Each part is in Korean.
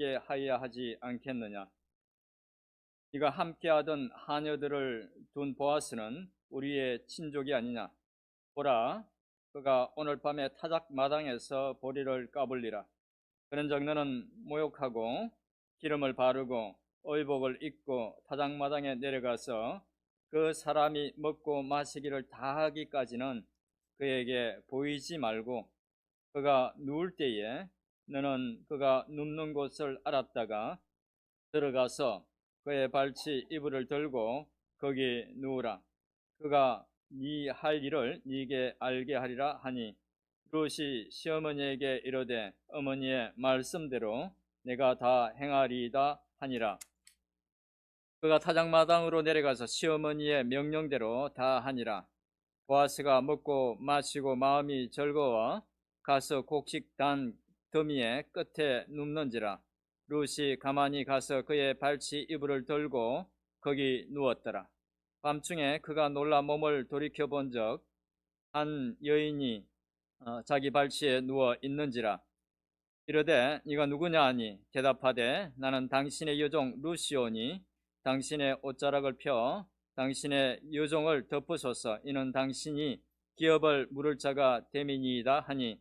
있게 하여야 하지 않겠느냐. 네가 함께하던 하녀들을 둔 보아스는 우리의 친족이 아니냐. 보라, 그가 오늘 밤에 타작 마당에서 보리를 까불리라. 그런 장로는 모욕하고 기름을 바르고 의복을 입고 타작마당에 내려가서 그 사람이 먹고 마시기를 다 하기까지는 그에게 보이지 말고, 그가 누울 때에 너는 그가 눕는 곳을 알았다가 들어가서 그의 발치 이불을 들고 거기 누우라. 그가 네 할 일을 네게 알게 하리라 하니, 롯이 시어머니에게 이르되 어머니의 말씀대로 내가 다 행하리이다 하니라. 그가 타작마당으로 내려가서 시어머니의 명령대로 다 하니라. 보아스가 먹고 마시고 마음이 즐거워 가서 곡식단 더미의 끝에 눕는지라. 롯이 가만히 가서 그의 발치 이불을 들고 거기 누웠더라. 밤중에 그가 놀라 몸을 돌이켜 본적 한 여인이 자기 발치에 누워 있는지라. 이르되 네가 누구냐 하니 대답하되 나는 당신의 여종 룻이오니 당신의 옷자락을 펴 당신의 여종을 덮으소서. 이는 당신이 기업을 물을 자가 됨이니이다 하니,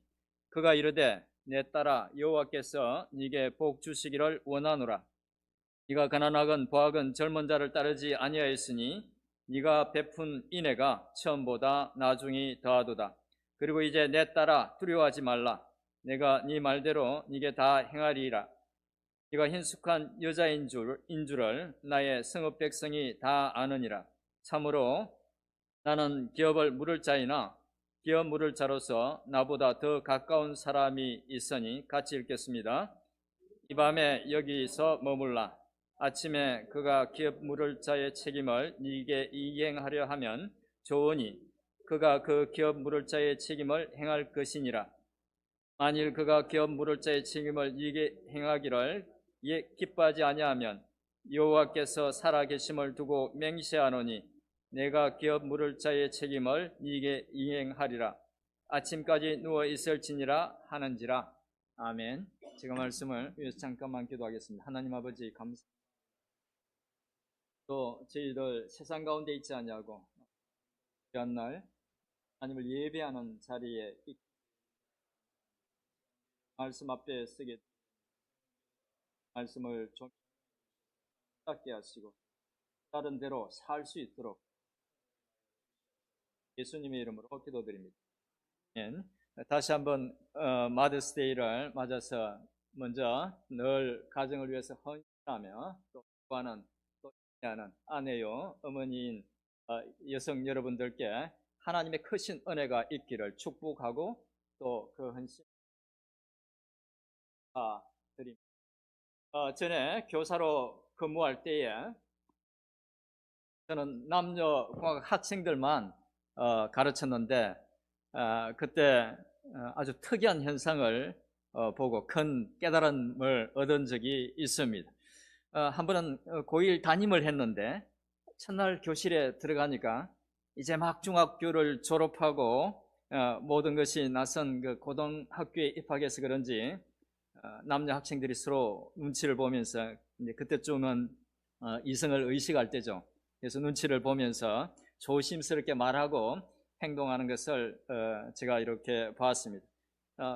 그가 이르되 내 딸아, 여호와께서 네게 복 주시기를 원하노라. 네가 가난하건 보학은 젊은 자를 따르지 아니하였으니 네가 베푼 인애가 처음보다 나중이 더하도다. 그리고 이제 내 딸아, 두려워하지 말라. 내가 네 말대로 네게 다 행하리라. 네가 친숙한 여자인 줄을 나의 성읍 백성이 다 아느니라. 참으로 나는 기업을 물을 자이나 기업 물을 자로서 나보다 더 가까운 사람이 있으니. 같이 읽겠습니다. 이 밤에 여기서 머물라. 아침에 그가 기업 물을 자의 책임을 네게 이행하려 하면 좋으니 그가 그 기업 물을 자의 책임을 행할 것이니라. 만일 그가 기업 물을 자의 책임을 네게 행하기를 기뻐하지 아니하면 여호와께서 살아계심을 두고 맹세하노니 내가 기업 물을 자의 책임을 네게 이행하리라. 아침까지 누워 있을지니라 하는지라. 아멘. 지금 말씀을 위해서 잠깐만 기도하겠습니다. 하나님 아버지, 감사합니다. 또 저희들 세상 가운데 있지 않냐고 귀한 날 하나님을 예배하는 자리에 말씀 앞에 쓰게 말씀을 좀 깨닫게 하시고 다른 대로 살 수 있도록 예수님의 이름으로 기도드립니다. 다시 한번 마더스데이를 맞아서 먼저 늘 가정을 위해서 헌신하며 또 구하는 또 하는 아내요 어머니인 여성 여러분들께 하나님의 크신 은혜가 있기를 축복하고 또 그 헌신 드립니다. 전에 교사로 근무할 때에 저는 남녀공학 학생들만 가르쳤는데 그때 아주 특이한 현상을 보고 큰 깨달음을 얻은 적이 있습니다. 한 번은 고1 담임을 했는데 첫날 교실에 들어가니까 이제 막 중학교를 졸업하고 모든 것이 낯선 그 고등학교에 입학해서 그런지 남녀 학생들이 서로 눈치를 보면서 이제 그때쯤은 이성을 의식할 때죠. 그래서 눈치를 보면서 조심스럽게 말하고 행동하는 것을 제가 이렇게 봤습니다.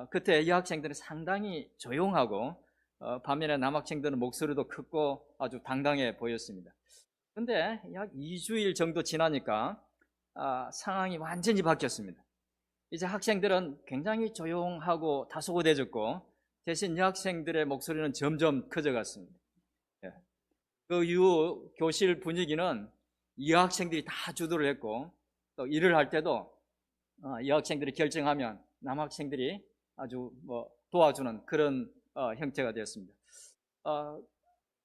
그때 여학생들은 상당히 조용하고 반면에 남학생들은 목소리도 크고 아주 당당해 보였습니다. 그런데 약 2주일 정도 지나니까 상황이 완전히 바뀌었습니다. 이제 학생들은 굉장히 조용하고 다소곳해졌고 대신 여학생들의 목소리는 점점 커져갔습니다. 그 이후 교실 분위기는 여학생들이 다 주도를 했고 또 일을 할 때도 여학생들이 결정하면 남학생들이 아주 도와주는 그런 형태가 되었습니다.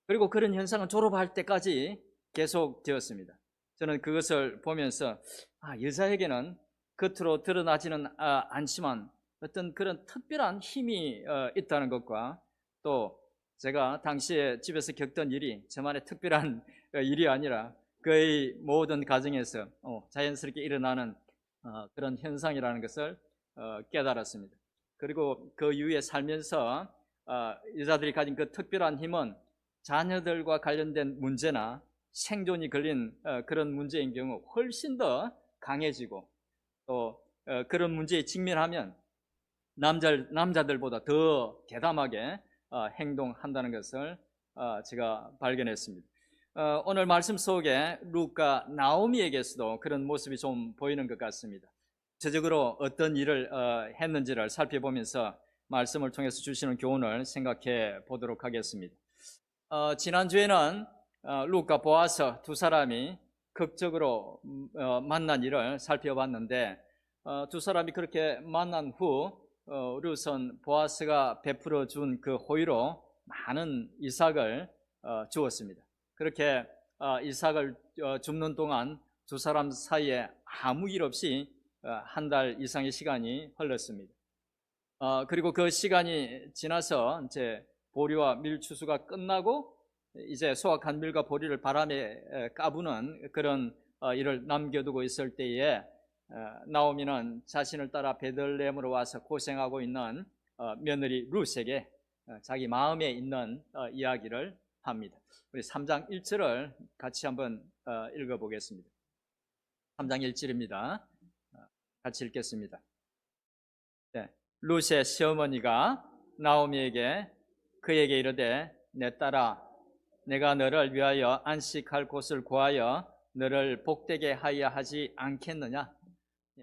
그리고 그런 현상은 졸업할 때까지 계속 되었습니다. 저는 그것을 보면서 여자에게는 겉으로 드러나지는 않지만 어떤 그런 특별한 힘이 있다는 것과 또 제가 당시에 집에서 겪던 일이 저만의 특별한 일이 아니라 거의 모든 가정에서 자연스럽게 일어나는 그런 현상이라는 것을 깨달았습니다. 그리고 그 이후에 살면서 여자들이 가진 그 특별한 힘은 자녀들과 관련된 문제나 생존이 걸린 그런 문제인 경우 훨씬 더 강해지고 또 그런 문제에 직면하면 남자들보다 더 대담하게 행동한다는 것을 제가 발견했습니다. 오늘 말씀 속에 룻과 나오미에게서도 그런 모습이 좀 보이는 것 같습니다. 구체적으로 어떤 일을 했는지를 살펴보면서 말씀을 통해서 주시는 교훈을 생각해 보도록 하겠습니다. 지난주에는 룻과 보아스 두 사람이 극적으로 만난 일을 살펴봤는데 두 사람이 그렇게 만난 후 룻은 보아스가 베풀어 준 그 호의로 많은 이삭을 주었습니다. 그렇게 이삭을 줍는 동안 두 사람 사이에 아무 일 없이 한 달 이상의 시간이 흘렀습니다. 그리고 그 시간이 지나서 이제 보리와 밀 추수가 끝나고 이제 수확한 밀과 보리를 바람에 까부는 그런 일을 남겨두고 있을 때에 나오미는 자신을 따라 베들레헴으로 와서 고생하고 있는 며느리 룻에게 자기 마음에 있는 이야기를 합니다. 우리 3장 1절을 같이 한번 읽어보겠습니다. 3장 1절입니다. 같이 읽겠습니다. 네. 룻의 시어머니가 나오미에게 그에게 이르되 내 딸아 내가 너를 위하여 안식할 곳을 구하여 너를 복되게 하여 하지 않겠느냐.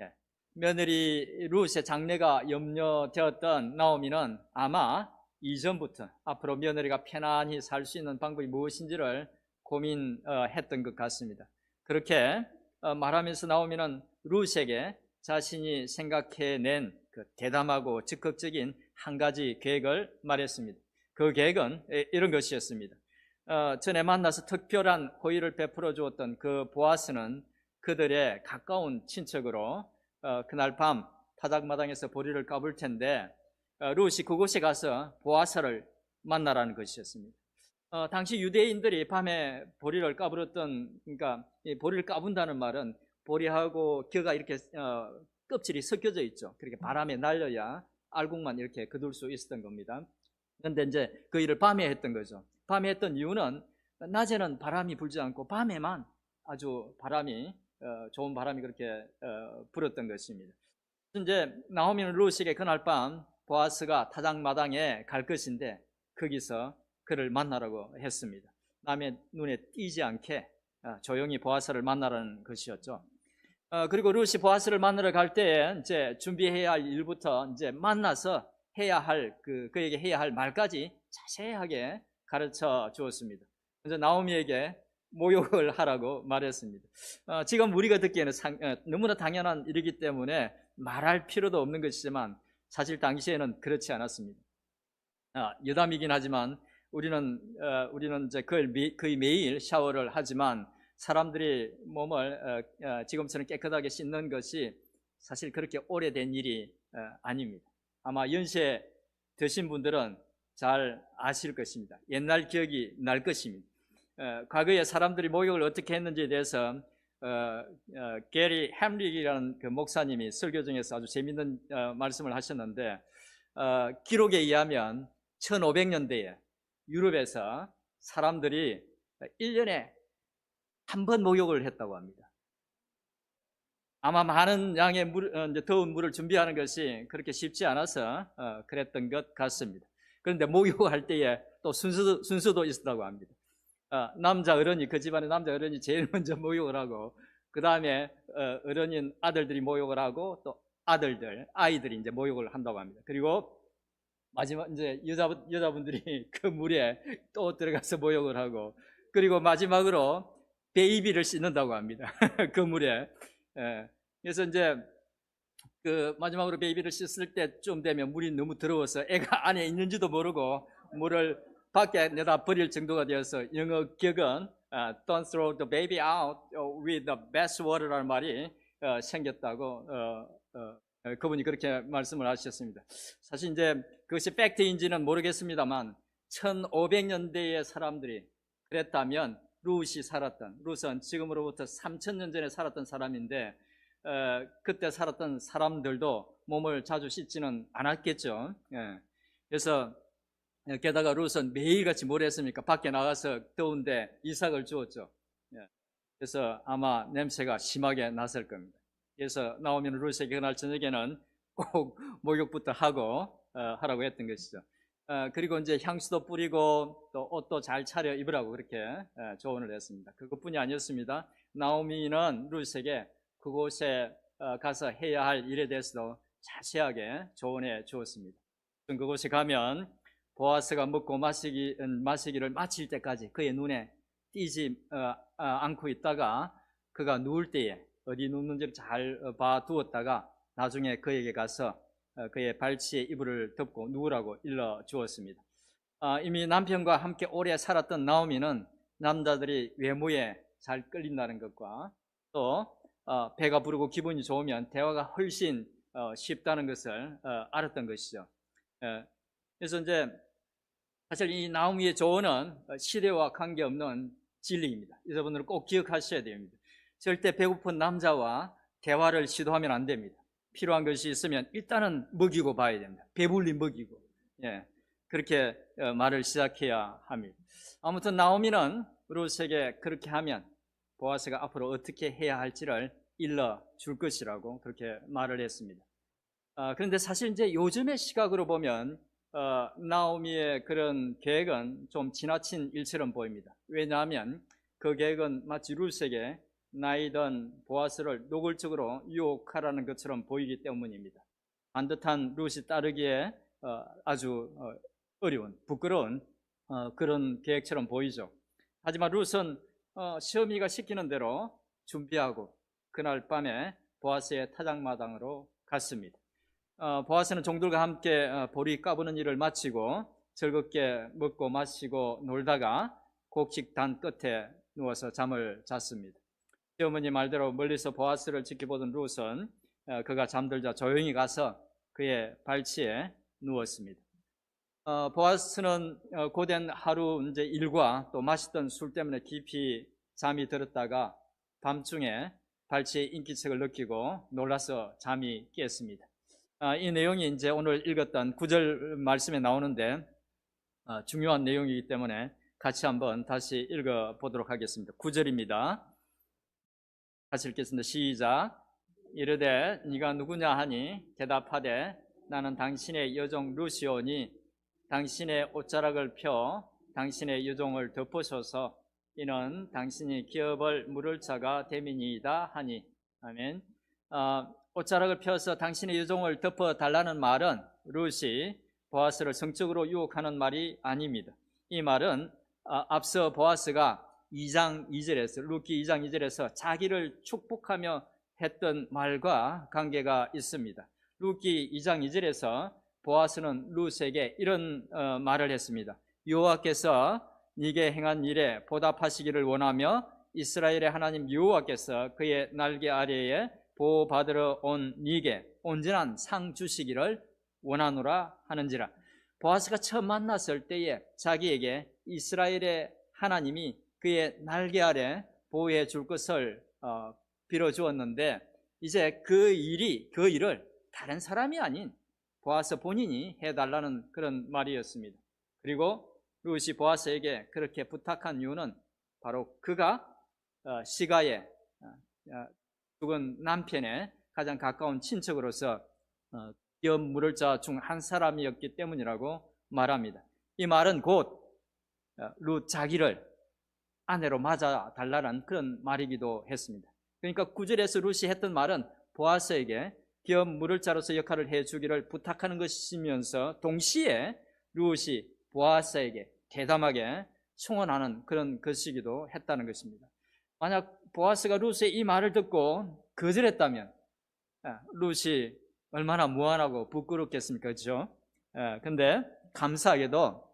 예. 며느리 룻의 장래가 염려되었던 나오미는 아마 이전부터 앞으로 며느리가 편안히 살 수 있는 방법이 무엇인지를 고민했던 것 같습니다. 그렇게 말하면서 나오미는 룻에게 자신이 생각해낸 그 대담하고 적극적인 한 가지 계획을 말했습니다. 그 계획은 이런 것이었습니다. 전에 만나서 특별한 호의를 베풀어 주었던 그 보아스는 그들의 가까운 친척으로 그날 밤 타작마당에서 보리를 까불 텐데 룻이 그곳에 가서 보아스를 만나라는 것이었습니다. 당시 유대인들이 밤에 보리를 까불었던, 그러니까 보리를 까분다는 말은 보리하고 겨가 이렇게 껍질이 섞여져 있죠. 그렇게 바람에 날려야 알곡만 이렇게 거둘 수 있었던 겁니다. 그런데 이제 그 일을 밤에 했던 거죠. 밤에 했던 이유는 낮에는 바람이 불지 않고 밤에만 아주 바람이 좋은 바람이 그렇게 불었던 것입니다. 이제 나오미는 룻에게 그날 밤 보아스가 타작마당에 갈 것인데 거기서 그를 만나라고 했습니다. 남의 눈에 띄지 않게 조용히 보아스를 만나라는 것이었죠. 그리고 룻이 보아스를 만나러 갈 때에 이제 준비해야 할 일부터 이제 만나서 해야 할 그에게 해야 할 말까지 자세하게 가르쳐 주었습니다. 먼저 나오미에게 모욕을 하라고 말했습니다. 지금 우리가 듣기에는 너무나 당연한 일이기 때문에 말할 필요도 없는 것이지만 사실 당시에는 그렇지 않았습니다. 여담이긴 하지만 우리는 이제 거의 매일 샤워를 하지만 사람들이 몸을 지금처럼 깨끗하게 씻는 것이 사실 그렇게 오래된 일이 아닙니다. 아마 연세 드신 분들은 잘 아실 것입니다. 옛날 기억이 날 것입니다. 과거에 사람들이 목욕을 어떻게 했는지에 대해서 게리 햄릭이라는 그 목사님이 설교 중에서 아주 재밌는 말씀을 하셨는데 기록에 의하면 1500년대에 유럽에서 사람들이 1년에 한 번 목욕을 했다고 합니다. 아마 많은 양의 더운 물을 준비하는 것이 그렇게 쉽지 않아서 그랬던 것 같습니다. 그런데 목욕할 때에 또 순서도 있었다고 합니다. 남자 어른이, 그 집안의 남자 어른이 제일 먼저 목욕을 하고 그 다음에 어른인 아들들이 목욕을 하고 또 아이들이 이제 목욕을 한다고 합니다. 그리고 마지막 이제 여자분들이 그 물에 또 들어가서 목욕을 하고 그리고 마지막으로 베이비를 씻는다고 합니다. 그 물에. 그래서 이제 그 마지막으로 베이비를 씻을 때쯤 되면 물이 너무 더러워서 애가 안에 있는지도 모르고 물을 밖에 내다 버릴 정도가 되어서 영어 격은 Don't throw the baby out with the bath water라는 말이 생겼다고 그분이 그렇게 말씀을 하셨습니다. 사실 이제 그것이 팩트인지는 모르겠습니다만 1500년대의 사람들이 그랬다면 룻은 지금으로부터 3000년 전에 살았던 사람인데 그때 살았던 사람들도 몸을 자주 씻지는 않았겠죠. 그래서 게다가 룻은 매일같이 뭘 했습니까? 밖에 나가서 더운데 이삭을 주었죠. 그래서 아마 냄새가 심하게 났을 겁니다. 그래서 나오면 룻에게 그날 저녁에는 꼭 목욕부터 하고 하라고 했던 것이죠. 그리고 이제 향수도 뿌리고 또 옷도 잘 차려 입으라고 그렇게 조언을 했습니다. 그것뿐이 아니었습니다. 나오미는 룻에게 그곳에 가서 해야 할 일에 대해서도 자세하게 조언해 주었습니다. 그곳에 가면 보아스가 먹고 마시기를 마칠 때까지 그의 눈에 띄지 않고 있다가 그가 누울 때에 어디 눕는지를 잘 봐두었다가 나중에 그에게 가서 그의 발치에 이불을 덮고 누우라고 일러 주었습니다. 이미 남편과 함께 오래 살았던 나오미는 남자들이 외모에 잘 끌린다는 것과 또 배가 부르고 기분이 좋으면 대화가 훨씬 쉽다는 것을 알았던 것이죠. 그래서 이제 사실 이 나오미의 조언은 시대와 관계없는 진리입니다. 여러분들은 꼭 기억하셔야 됩니다. 절대 배고픈 남자와 대화를 시도하면 안 됩니다. 필요한 것이 있으면 일단은 먹이고 봐야 됩니다. 배불리 먹이고 그렇게 말을 시작해야 합니다. 아무튼 나오미는 룻에게 그렇게 하면 보아스가 앞으로 어떻게 해야 할지를 일러 줄 것이라고 그렇게 말을 했습니다. 그런데 사실 이제 요즘의 시각으로 보면 나오미의 그런 계획은 좀 지나친 일처럼 보입니다. 왜냐하면 그 계획은 마치 룻에게 나이든 보아스를 노골적으로 유혹하라는 것처럼 보이기 때문입니다. 반듯한 룻이 따르기에 아주 어려운, 부끄러운 그런 계획처럼 보이죠. 하지만 룻은 시어미가 시키는 대로 준비하고 그날 밤에 보아스의 타작마당으로 갔습니다. 보아스는 종들과 함께 보리 까부는 일을 마치고 즐겁게 먹고 마시고 놀다가 곡식단 끝에 누워서 잠을 잤습니다. 시어머니 말대로 멀리서 보아스를 지켜보던 룻은 그가 잠들자 조용히 가서 그의 발치에 누웠습니다. 보아스는 고된 하루 이제 일과 또 마시던 술 때문에 깊이 잠이 들었다가 밤중에 발치에 인기척을 느끼고 놀라서 잠이 깼습니다. 이 내용이 이제 오늘 읽었던 9절 말씀에 나오는데 중요한 내용이기 때문에 같이 한번 다시 읽어보도록 하겠습니다. 9절입니다. 같이 읽겠습니다. 시작. 이르되 네가 누구냐 하니 대답하되 나는 당신의 여종 룻이오니 당신의 옷자락을 펴 당신의 여종을 덮으소서 이는 당신이 기업을 물을 자가 됨이니이다 하니. 아멘. 옷자락을 펴서 당신의 여종을 덮어달라는 말은 룻이 보아스를 성적으로 유혹하는 말이 아닙니다. 이 말은 앞서 보아스가 2장 2절에서 룻기 2장 2절에서 자기를 축복하며 했던 말과 관계가 있습니다. 룻기 2장 2절에서 보아스는 룻에게 이런 말을 했습니다. 여호와께서 네게 행한 일에 보답하시기를 원하며 이스라엘의 하나님 여호와께서 그의 날개 아래에 보호받으러 온 네게 온전한 상 주시기를 원하노라 하는지라. 보아스가 처음 만났을 때에 자기에게 이스라엘의 하나님이 그의 날개 아래 보호해 줄 것을 빌어주었는데 이제 그 일을 다른 사람이 아닌 보아스 본인이 해달라는 그런 말이었습니다. 그리고 룻이 보아스에게 그렇게 부탁한 이유는 바로 그가 시가에 죽은 남편의 가장 가까운 친척으로서 기업 물을 자 중 한 사람이었기 때문이라고 말합니다. 이 말은 곧 룻 자기를 아내로 맞아 달라는 그런 말이기도 했습니다. 그러니까 9절에서 룻이 했던 말은 보아스에게 기업 물을 자로서 역할을 해주기를 부탁하는 것이면서 동시에 룻이 보아스에게 대담하게 청원하는 그런 것이기도 했다는 것입니다. 만약 보아스가 룻의 이 말을 듣고 거절했다면 룻이 얼마나 무안하고 부끄럽겠습니까? 그렇죠? 근데 감사하게도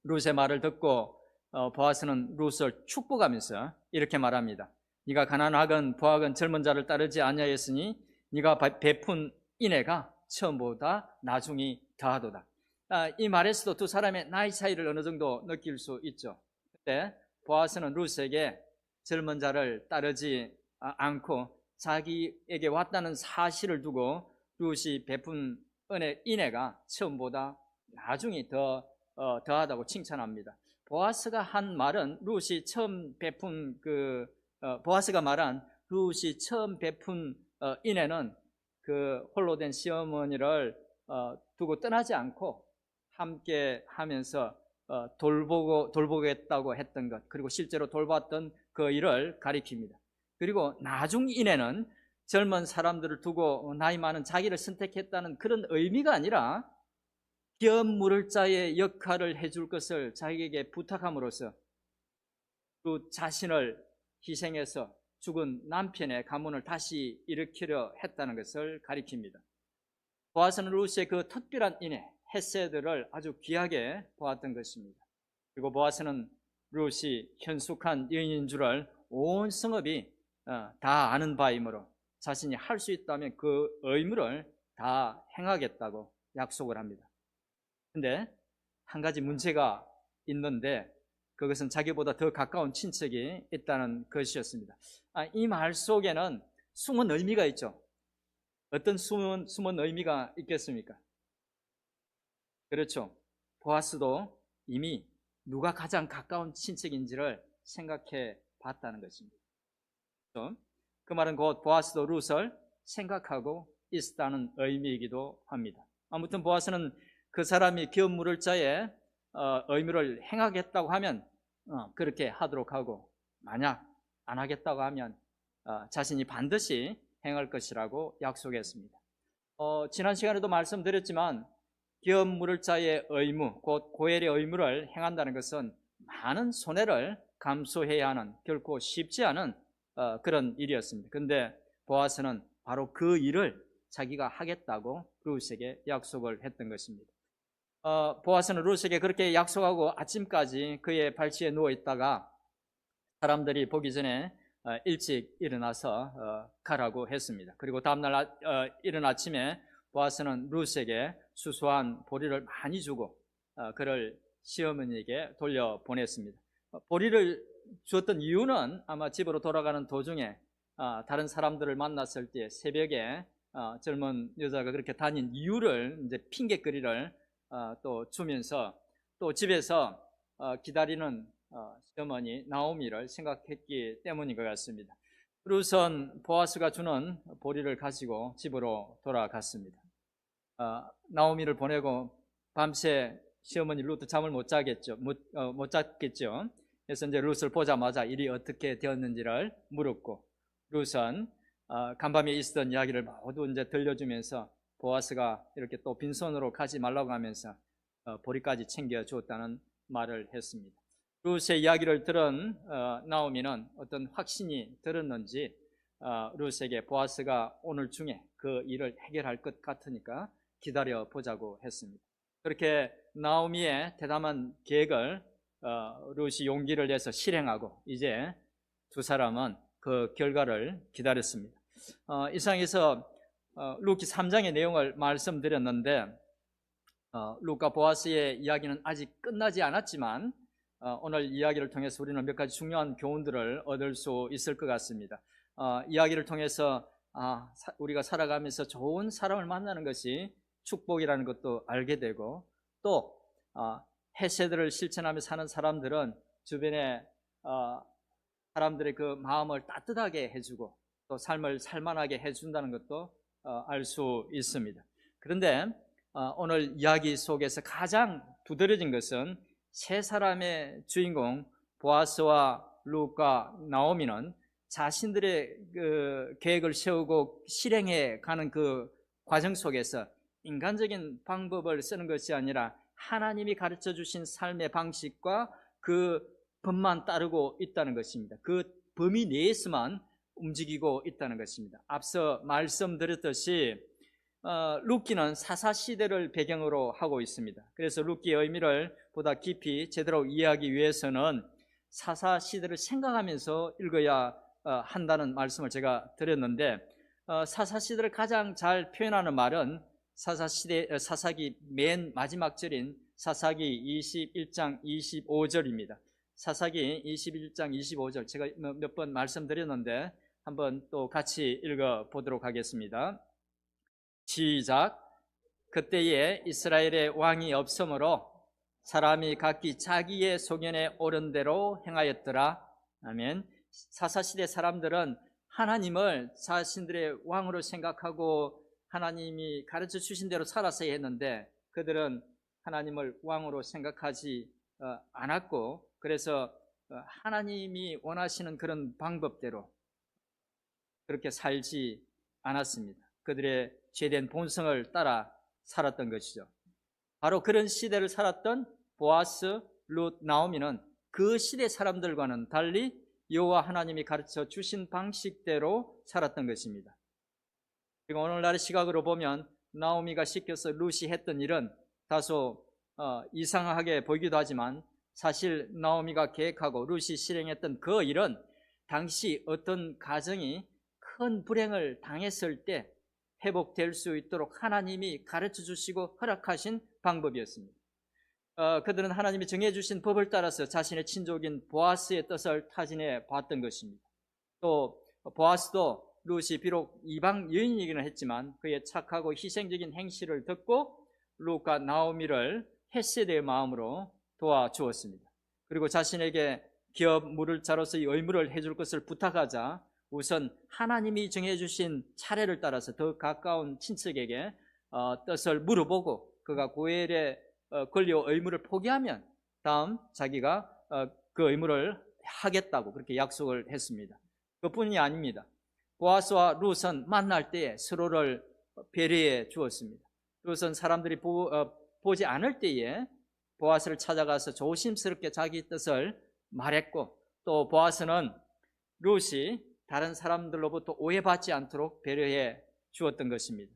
룻의 말을 듣고 보아스는 룻을 축복하면서 이렇게 말합니다. 네가 가난하건 부하건 젊은 자를 따르지 아니하였으니 네가 베푼 인애가 처음보다 나중이 더하도다. 이 말에서도 두 사람의 나이 차이를 어느 정도 느낄 수 있죠. 그때 보아스는 룻에게 젊은 자를 따르지 않고 자기에게 왔다는 사실을 두고 룻이 베푼 인애가 처음보다 나중이 더 더하다고 칭찬합니다. 보아스가 한 말은 룻이 처음 베푼 보아스가 말한 룻이 처음 베푼 인애는 그 홀로 된 시어머니를 두고 떠나지 않고 함께 하면서 돌보겠다고 했던 것, 그리고 실제로 돌봤던 그 일을 가리킵니다. 그리고 나중 인애는 젊은 사람들을 두고 나이 많은 자기를 선택했다는 그런 의미가 아니라 기업 물을 자의 역할을 해줄 것을 자기에게 부탁함으로써 그 자신을 희생해서 죽은 남편의 가문을 다시 일으키려 했다는 것을 가리킵니다. 보아스는 룻의 그 특별한 인애, 헤세드를 아주 귀하게 보았던 것입니다. 그리고 보아스는 룻이 현숙한 여인인 줄을 온 성읍이 다 아는 바이므로 자신이 할 수 있다면 그 의무를 다 행하겠다고 약속을 합니다. 근데 한 가지 문제가 있는데 그것은 자기보다 더 가까운 친척이 있다는 것이었습니다. 이 말 속에는 숨은 의미가 있죠. 어떤 숨은 의미가 있겠습니까? 그렇죠. 보아스도 이미 누가 가장 가까운 친척인지를 생각해 봤다는 것입니다. 그 말은 곧 보아스도 룻을 생각하고 있다는 의미이기도 합니다. 아무튼 보아스는 그 사람이 기업 물을 자의 의무를 행하겠다고 하면 그렇게 하도록 하고, 만약 안 하겠다고 하면 자신이 반드시 행할 것이라고 약속했습니다. 지난 시간에도 말씀드렸지만 기업 물을 자의 의무, 곧 고엘의 의무를 행한다는 것은 많은 손해를 감수해야 하는 결코 쉽지 않은 그런 일이었습니다. 그런데 보아스는 바로 그 일을 자기가 하겠다고 룻에게 약속을 했던 것입니다. 보아스는 룻에게 그렇게 약속하고 아침까지 그의 발치에 누워 있다가 사람들이 보기 전에 일찍 일어나서 가라고 했습니다. 그리고 다음날 이른 아침에 보아스는 룻에게 수수한 보리를 많이 주고 그를 시어머니에게 돌려보냈습니다. 보리를 주었던 이유는 아마 집으로 돌아가는 도중에 다른 사람들을 만났을 때 새벽에 젊은 여자가 그렇게 다닌 이유를 이제 핑계거리를 또 주면서 또 집에서 기다리는 시어머니 나오미를 생각했기 때문인 것 같습니다. 룻은 보아스가 주는 보리를 가지고 집으로 돌아갔습니다. 나오미를 보내고 밤새 시어머니 룻도 잠을 못 잤겠죠. 그래서 이제 룻을 보자마자 일이 어떻게 되었는지를 물었고, 룻은 간밤에 있었던 이야기를 모두 이제 들려주면서 보아스가 이렇게 또 빈손으로 가지 말라고 하면서 보리까지 챙겨 주었다는 말을 했습니다. 룻의 이야기를 들은 나오미는 어떤 확신이 들었는지 룻에게 보아스가 오늘 중에 그 일을 해결할 것 같으니까 기다려 보자고 했습니다. 그렇게 나오미의 대담한 계획을 룻이 용기를 내서 실행하고 이제 두 사람은 그 결과를 기다렸습니다. 이상에서 룻기 3장의 내용을 말씀드렸는데 룻과 보아스의 이야기는 아직 끝나지 않았지만 오늘 이야기를 통해서 우리는 몇 가지 중요한 교훈들을 얻을 수 있을 것 같습니다. 이야기를 통해서 우리가 살아가면서 좋은 사람을 만나는 것이 축복이라는 것도 알게 되고, 또 헤세드를 실천하며 사는 사람들은 주변에 사람들의 그 마음을 따뜻하게 해주고 또 삶을 살만하게 해준다는 것도 알 수 있습니다. 그런데 오늘 이야기 속에서 가장 두드러진 것은 세 사람의 주인공 보아스와 룻과 나오미는 자신들의 그 계획을 세우고 실행해 가는 그 과정 속에서 인간적인 방법을 쓰는 것이 아니라 하나님이 가르쳐 주신 삶의 방식과 그 법만 따르고 있다는 것입니다. 그 범위 내에서만 움직이고 있다는 것입니다. 앞서 말씀드렸듯이 룻기는 사사시대를 배경으로 하고 있습니다. 그래서 룻기의 의미를 보다 깊이 제대로 이해하기 위해서는 사사시대를 생각하면서 읽어야 한다는 말씀을 제가 드렸는데, 사사시대를 가장 잘 표현하는 말은 사사기 맨 마지막 절인 사사기 21장 25절입니다. 사사기 21장 25절 제가 몇 번 말씀드렸는데 한번 또 같이 읽어보도록 하겠습니다. 시작. 그때에 이스라엘의 왕이 없으므로 사람이 각기 자기의 소견에 옳은 대로 행하였더라. 아멘. 사사시대 사람들은 하나님을 자신들의 왕으로 생각하고 하나님이 가르쳐 주신 대로 살았어야 했는데 그들은 하나님을 왕으로 생각하지 않았고 그래서 하나님이 원하시는 그런 방법대로 그렇게 살지 않았습니다. 그들의 죄된 본성을 따라 살았던 것이죠. 바로 그런 시대를 살았던 보아스, 룻, 나오미는 그 시대 사람들과는 달리 여호와 하나님이 가르쳐 주신 방식대로 살았던 것입니다. 그리고 오늘날의 시각으로 보면 나오미가 시켜서 룻이 했던 일은 다소 이상하게 보이기도 하지만 사실 나오미가 계획하고 룻이 실행했던 그 일은 당시 어떤 가정이 큰 불행을 당했을 때 회복될 수 있도록 하나님이 가르쳐 주시고 허락하신 방법이었습니다. 그들은 하나님이 정해주신 법을 따라서 자신의 친족인 보아스의 뜻을 타진해 봤던 것입니다. 또 보아스도 룻이 비록 이방 여인이기는 했지만 그의 착하고 희생적인 행실을 듣고 룻과 나오미를 헤세드의 마음으로 도와주었습니다. 그리고 자신에게 기업 물을 자로서의 의무를 해줄 것을 부탁하자 우선 하나님이 정해주신 차례를 따라서 더 가까운 친척에게 뜻을 물어보고 그가 고엘의 권리와 의무를 포기하면 다음 자기가 그 의무를 하겠다고 그렇게 약속을 했습니다. 그뿐이 아닙니다. 보아스와 룻은 만날 때에 서로를 배려해 주었습니다. 룻은 사람들이 보지 않을 때에 보아스를 찾아가서 조심스럽게 자기 뜻을 말했고 또 보아스는 룻이 다른 사람들로부터 오해받지 않도록 배려해 주었던 것입니다.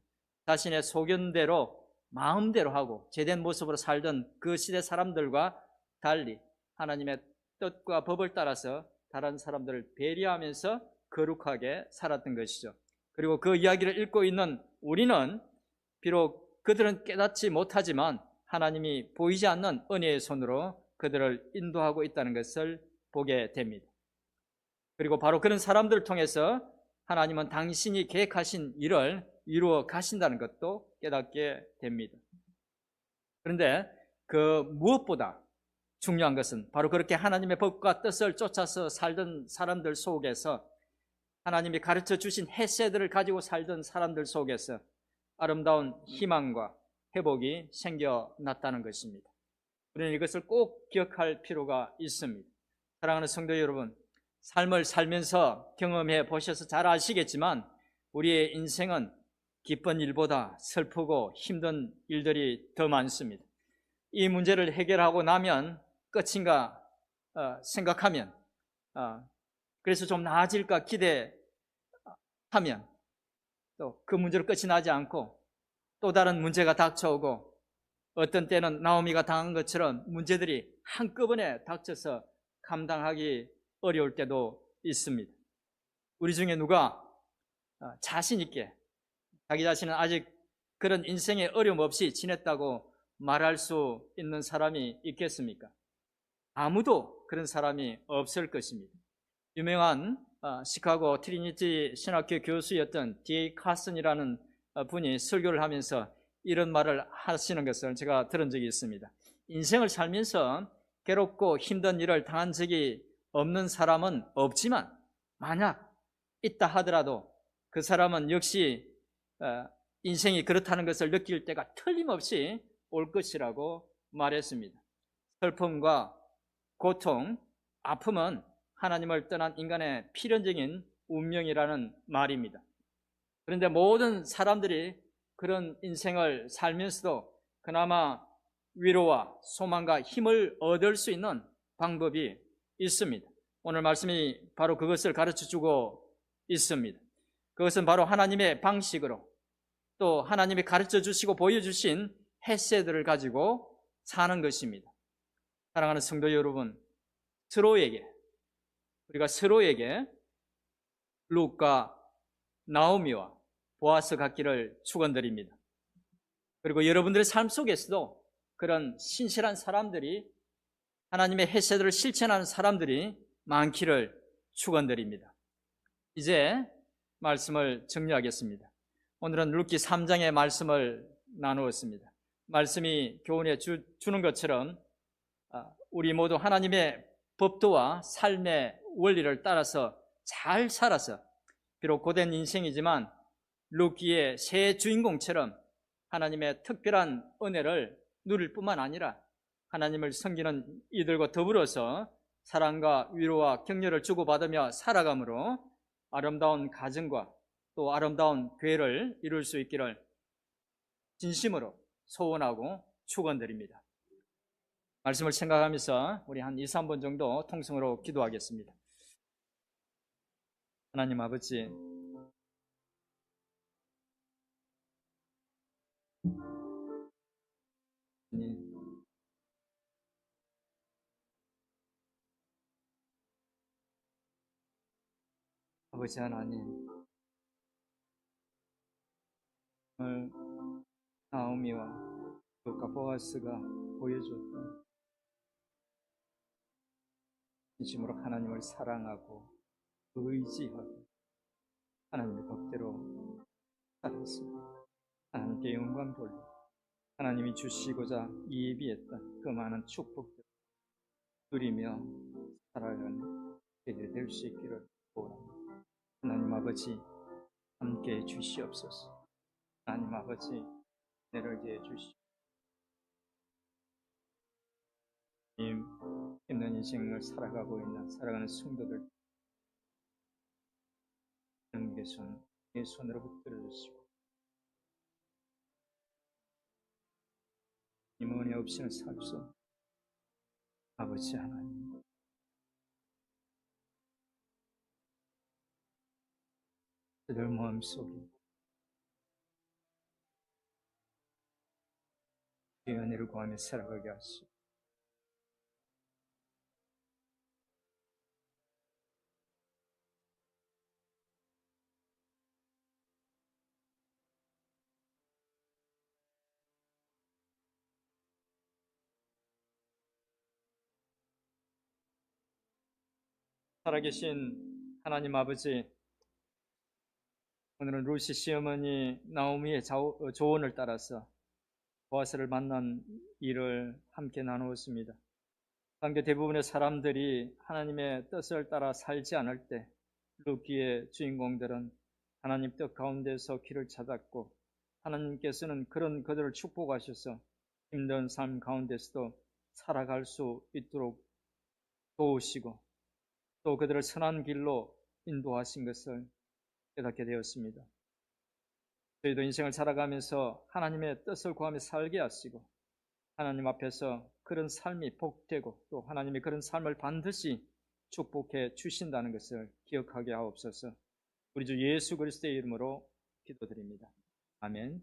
자신의 소견대로 마음대로 하고 제된 모습으로 살던 그 시대 사람들과 달리 하나님의 뜻과 법을 따라서 다른 사람들을 배려하면서 거룩하게 살았던 것이죠. 그리고 그 이야기를 읽고 있는 우리는 비록 그들은 깨닫지 못하지만 하나님이 보이지 않는 은혜의 손으로 그들을 인도하고 있다는 것을 보게 됩니다. 그리고 바로 그런 사람들을 통해서 하나님은 당신이 계획하신 일을 이루어 가신다는 것도 깨닫게 됩니다. 그런데 그 무엇보다 중요한 것은 바로 그렇게 하나님의 법과 뜻을 쫓아서 살던 사람들 속에서 하나님이 가르쳐 주신 헤세드를 가지고 살던 사람들 속에서 아름다운 희망과 회복이 생겨났다는 것입니다. 우리는 이것을 꼭 기억할 필요가 있습니다. 사랑하는 성도 여러분, 삶을 살면서 경험해 보셔서 잘 아시겠지만 우리의 인생은 기쁜 일보다 슬프고 힘든 일들이 더 많습니다. 이 문제를 해결하고 나면 끝인가 생각하면 그래서 좀 나아질까 기대하면 또 그 문제로 끝이 나지 않고 또 다른 문제가 닥쳐오고 어떤 때는 나오미가 당한 것처럼 문제들이 한꺼번에 닥쳐서 감당하기 어려울 때도 있습니다. 우리 중에 누가 자신 있게 자기 자신은 아직 그런 인생의 어려움 없이 지냈다고 말할 수 있는 사람이 있겠습니까? 아무도 그런 사람이 없을 것입니다. 유명한 시카고 트리니티 신학교 교수였던 D.A. 카슨이라는 분이 설교를 하면서 이런 말을 하시는 것을 제가 들은 적이 있습니다. 인생을 살면서 괴롭고 힘든 일을 당한 적이 없는 사람은 없지만 만약 있다 하더라도 그 사람은 역시 인생이 그렇다는 것을 느낄 때가 틀림없이 올 것이라고 말했습니다. 슬픔과 고통, 아픔은 하나님을 떠난 인간의 필연적인 운명이라는 말입니다. 그런데 모든 사람들이 그런 인생을 살면서도 그나마 위로와 소망과 힘을 얻을 수 있는 방법이 있습니다. 오늘 말씀이 바로 그것을 가르쳐주고 있습니다. 그것은 바로 하나님의 방식으로 또 하나님이 가르쳐 주시고 보여주신 헤세드를 가지고 사는 것입니다. 사랑하는 성도 여러분, 우리가 서로에게 룻과 나오미와 보아스 같기를 축원드립니다. 그리고 여러분들의 삶 속에서도 그런 신실한 사람들이 하나님의 헤세드를 실천하는 사람들이 많기를 축원드립니다. 이제 말씀을 정리하겠습니다. 오늘은 룻기 3장의 말씀을 나누었습니다. 말씀이 교훈해 주는 것처럼 우리 모두 하나님의 법도와 삶의 원리를 따라서 잘 살아서 비록 고된 인생이지만 루키의 새 주인공처럼 하나님의 특별한 은혜를 누릴 뿐만 아니라 하나님을 섬기는 이들과 더불어서 사랑과 위로와 격려를 주고받으며 살아감으로 아름다운 가정과 또 아름다운 교회를 이룰 수 있기를 진심으로 소원하고 축원드립니다. 말씀을 생각하면서 우리 한 2, 3분 정도 통성으로 기도하겠습니다. 하나님 아버지, 아버지 하나님, 오늘 나오미와 루카 보아스가 보여줬던 진심으로 하나님을 사랑하고 의지하고 하나님의 법대로 살았습니다. 하나님께 영광 돌리고 하나님이 주시고자 예비했던 그 많은 축복들 누리며 살아가는 계기가 될 수 있기를 원합니다. 하나님 아버지 함께해 주시옵소서. 하나님 아버지 은혜를 더해 주시옵소서. 힘든 인생을 살아가는 성도들 하나님의 손, 내 손으로 붙들어 주시고 이 은혜 없이는 살 수 없는 아버지 하나님, 그들 마음속에 이 은혜를 구하며 살아가게 하시고 살아계신 하나님 아버지, 오늘은 루시 시어머니 나오미의 조언을 따라서 보아스를 만난 일을 함께 나누었습니다. 관계 대부분의 사람들이 하나님의 뜻을 따라 살지 않을 때 루키의 주인공들은 하나님 뜻 가운데서 길을 찾았고 하나님께서는 그런 그들을 축복하셔서 힘든 삶 가운데서도 살아갈 수 있도록 도우시고 또 그들을 선한 길로 인도하신 것을 깨닫게 되었습니다. 저희도 인생을 살아가면서 하나님의 뜻을 구하며 살게 하시고 하나님 앞에서 그런 삶이 복되고 또 하나님이 그런 삶을 반드시 축복해 주신다는 것을 기억하게 하옵소서. 우리 주 예수 그리스도의 이름으로 기도드립니다. 아멘.